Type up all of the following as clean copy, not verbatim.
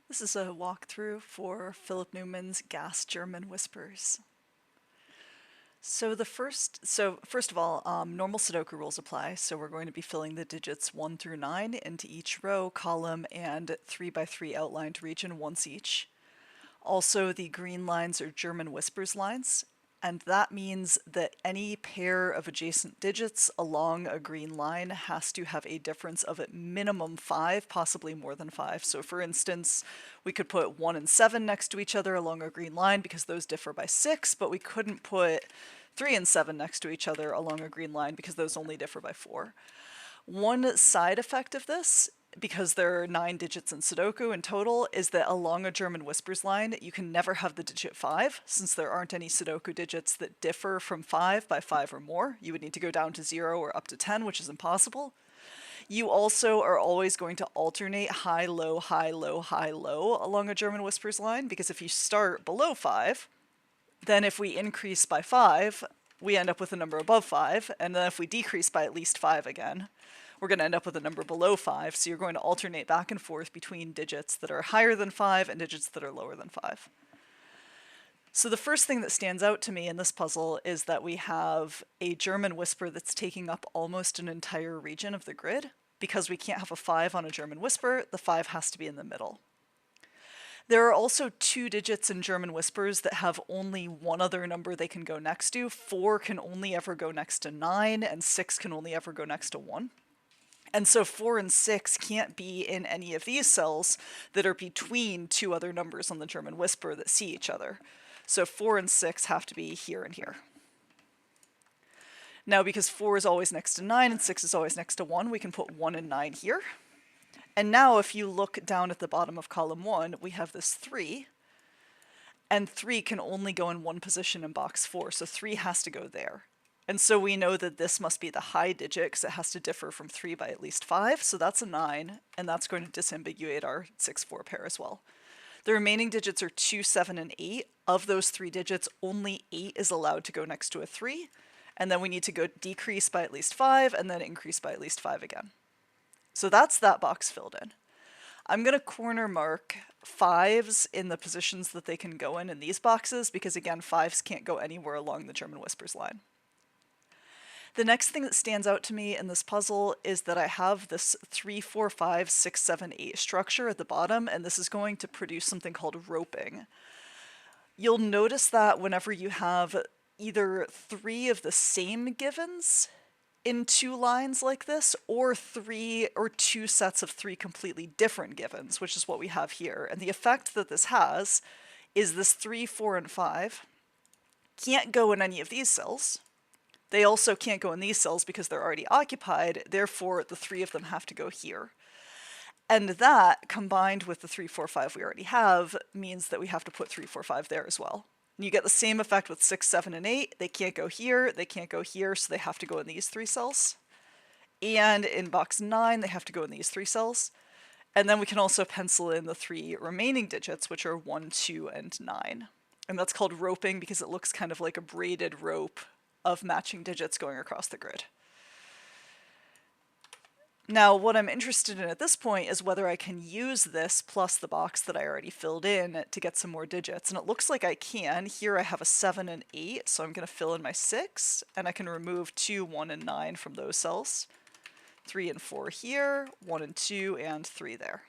This is a walkthrough for Philip Newman's Gas German Whispers. First of all, normal Sudoku rules apply. So we're going to be filling the digits 1 through 9 into each row, column, and 3 by 3 outlined region once each. Also, the green lines are German Whispers lines, and that means that any pair of adjacent digits along a green line has to have a difference of at minimum 5, possibly more than 5. So for instance, we could put 1 and 7 next to each other along a green line because those differ by 6, but we couldn't put 3 and 7 next to each other along a green line because those only differ by 4. One side effect of this, because there are 9 digits in Sudoku in total, is that along a German Whispers line, you can never have the digit 5, since there aren't any Sudoku digits that differ from 5 by 5 or more. You would need to go down to 0 or up to 10, which is impossible. You also are always going to alternate high, low, high, low, high, low along a German Whispers line, because if you start below 5, then if we increase by 5, we end up with a number above 5, and then if we decrease by at least 5 again, we're going to end up with a number below 5, so you're going to alternate back and forth between digits that are higher than 5 and digits that are lower than 5. So the first thing that stands out to me in this puzzle is that we have a German whisper that's taking up almost an entire region of the grid. Because we can't have a 5 on a German whisper, the 5 has to be in the middle. There are also 2 digits in German Whispers that have only one other number they can go next to. 4 can only ever go next to 9, and 6 can only ever go next to 1. And so 4 and 6 can't be in any of these cells that are between 2 other numbers on the German Whisper that see each other. So 4 and 6 have to be here and here. Now, because 4 is always next to 9 and 6 is always next to 1, we can put 1 and 9 here. And now if you look down at the bottom of column 1, we have this 3. And 3 can only go in one position in box 4, so 3 has to go there. And so we know that this must be the high digit because it has to differ from 3 by at least 5, so that's a 9, and that's going to disambiguate our 6-4 pair as well. The remaining digits are 2, 7, and 8. Of those 3 digits, only 8 is allowed to go next to a 3, and then we need to go decrease by at least 5, and then increase by at least 5 again. So that's that box filled in. I'm going to corner mark 5s in the positions that they can go in these boxes, because again, 5s can't go anywhere along the German Whispers line. The next thing that stands out to me in this puzzle is that I have this 3, 4, 5, 6, 7, 8 structure at the bottom, and this is going to produce something called roping. You'll notice that whenever you have either 3 of the same givens in 2 lines like this, or 3 or 2 sets of 3 completely different givens, which is what we have here. And the effect that this has is this 3, 4, and 5 can't go in any of these cells. They also can't go in these cells because they're already occupied, therefore the 3 of them have to go here. And that, combined with the 3, 4, 5 we already have, means that we have to put 3, 4, 5 there as well. And you get the same effect with 6, 7, and 8. They can't go here, they can't go here, so they have to go in these 3 cells. And in box 9, they have to go in these 3 cells. And then we can also pencil in the 3 remaining digits, which are 1, 2, and 9. And that's called roping because it looks kind of like a braided rope of matching digits going across the grid. Now, what I'm interested in at this point is whether I can use this plus the box that I already filled in to get some more digits. And it looks like I can. Here I have a 7 and 8, so I'm going to fill in my 6, and I can remove 2, 1, and 9 from those cells. 3 and 4 here, 1 and 2, and 3 there.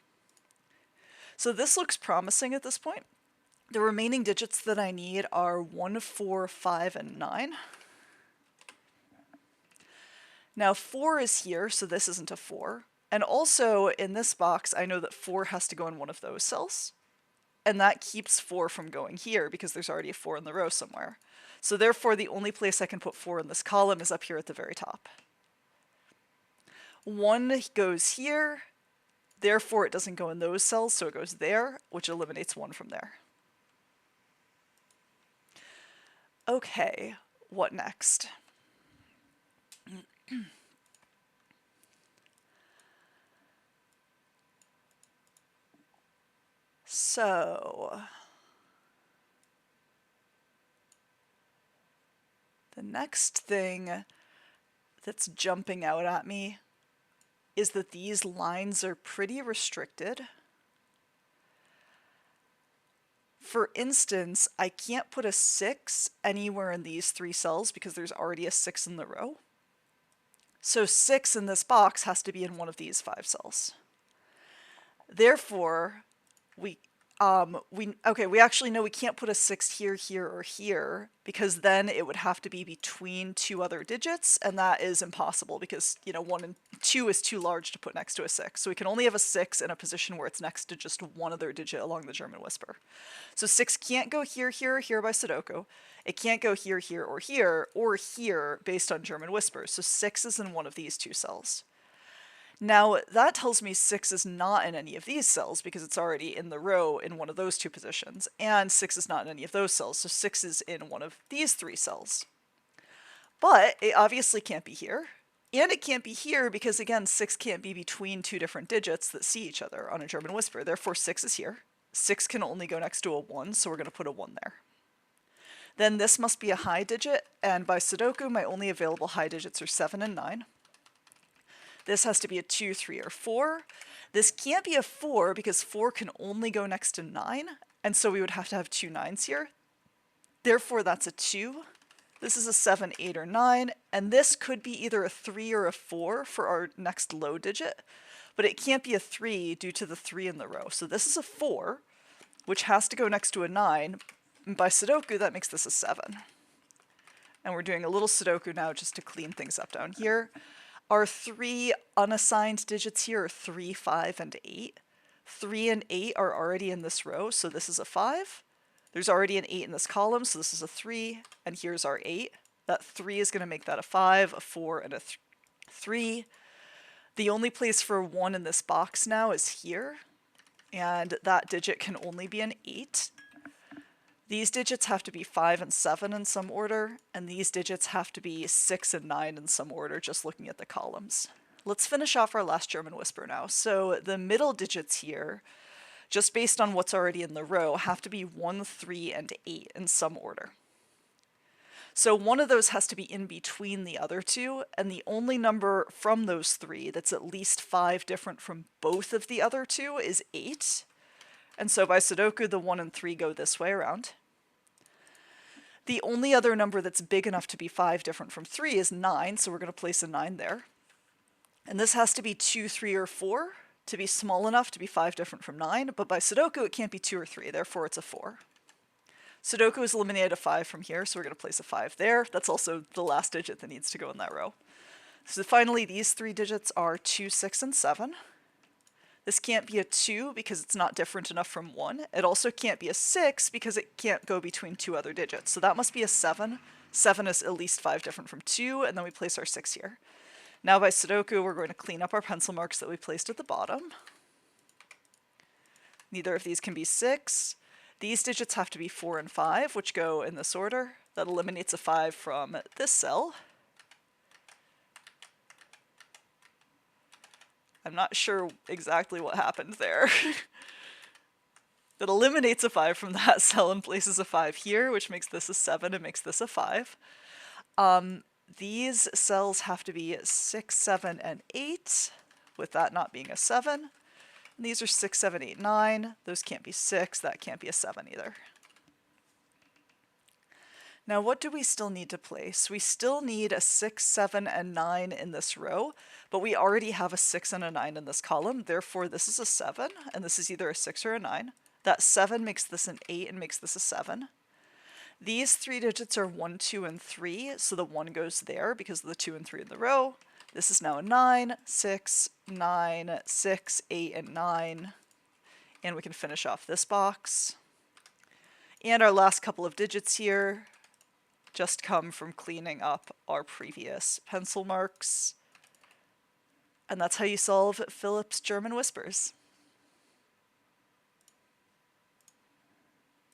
So this looks promising at this point. The remaining digits that I need are 1, 4, 5, and 9. Now 4 is here, so this isn't a 4. And also in this box, I know that 4 has to go in one of those cells. And that keeps 4 from going here because there's already a 4 in the row somewhere. So therefore the only place I can put 4 in this column is up here at the very top. 1 goes here, therefore it doesn't go in those cells, so it goes there, which eliminates 1 from there. Okay, what next? So, the next thing that's jumping out at me is that these lines are pretty restricted. For instance, I can't put a 6 anywhere in these 3 cells because there's already a 6 in the row. So 6 in this box has to be in one of these 5 cells. Therefore, we actually know we can't put a 6 here, here, or here, because then it would have to be between 2 other digits, and that is impossible because, 1 and 2 is too large to put next to a 6. So we can only have a 6 in a position where it's next to just one other digit along the German whisper. So 6 can't go here, here, or here by Sudoku. It can't go here, here, or here based on German whispers. So 6 is in one of these 2 cells. Now, that tells me 6 is not in any of these cells because it's already in the row in one of those 2 positions, and 6 is not in any of those cells, so 6 is in one of these 3 cells. But it obviously can't be here, and it can't be here because, again, 6 can't be between 2 different digits that see each other on a German whisper. Therefore, 6 is here. 6 can only go next to a 1, so we're going to put a 1 there. Then this must be a high digit, and by Sudoku, my only available high digits are 7 and 9. This has to be a 2, 3, or 4. This can't be a 4 because 4 can only go next to 9, and so we would have to have 2 9s here. Therefore, that's a 2. This is a 7, 8, or 9, and this could be either a 3 or a 4 for our next low digit, but it can't be a 3 due to the 3 in the row. So this is a 4, which has to go next to a 9, and by Sudoku, that makes this a 7. And we're doing a little Sudoku now just to clean things up down here. Our 3 unassigned digits here are 3, 5, and 8. 3 and 8 are already in this row, so this is a 5. There's already an 8 in this column, so this is a 3, and here's our 8. That 3 is going to make that a 5, a 4, and a 3. The only place for 1 in this box now is here, and that digit can only be an 8. These digits have to be 5 and 7 in some order, and these digits have to be 6 and 9 in some order, just looking at the columns. Let's finish off our last German whisper now. So the middle digits here, just based on what's already in the row, have to be 1, 3, and 8 in some order. So one of those has to be in between the other 2, and the only number from those 3 that's at least 5 different from both of the other 2 is 8. And so by Sudoku, the 1 and 3 go this way around. The only other number that's big enough to be 5 different from 3 is 9, so we're going to place a 9 there. And this has to be 2, 3, or 4 to be small enough to be 5 different from 9, but by Sudoku it can't be 2 or 3, therefore it's a 4. Sudoku has eliminated a 5 from here, so we're going to place a 5 there. That's also the last digit that needs to go in that row. So finally, these 3 digits are 2, 6, and 7. This can't be a 2 because it's not different enough from 1. It also can't be a 6 because it can't go between 2 other digits. So that must be a 7. 7 is at least 5 different from 2, and then we place our 6 here. Now by Sudoku, we're going to clean up our pencil marks that we placed at the bottom. Neither of these can be 6. These digits have to be 4 and 5, which go in this order. That eliminates a 5 from this cell. I'm not sure exactly what happened there. That eliminates a 5 from that cell and places a 5 here, which makes this a 7 and makes this a 5. These cells have to be 6, 7, and 8, with that not being a 7. And these are 6, 7, 8, 9. Those can't be 6. That can't be a 7 either. Now what do we still need to place? We still need a 6, 7, and 9 in this row, but we already have a 6 and a 9 in this column, therefore this is a 7, and this is either a 6 or a 9. That 7 makes this an 8 and makes this a 7. These 3 digits are 1, 2, and 3, so the 1 goes there because of the 2 and 3 in the row. This is now a 9, 6, 9, 6, 8, and 9, and we can finish off this box. And our last couple of digits here just come from cleaning up our previous pencil marks. And that's how you solve Philip's German whispers.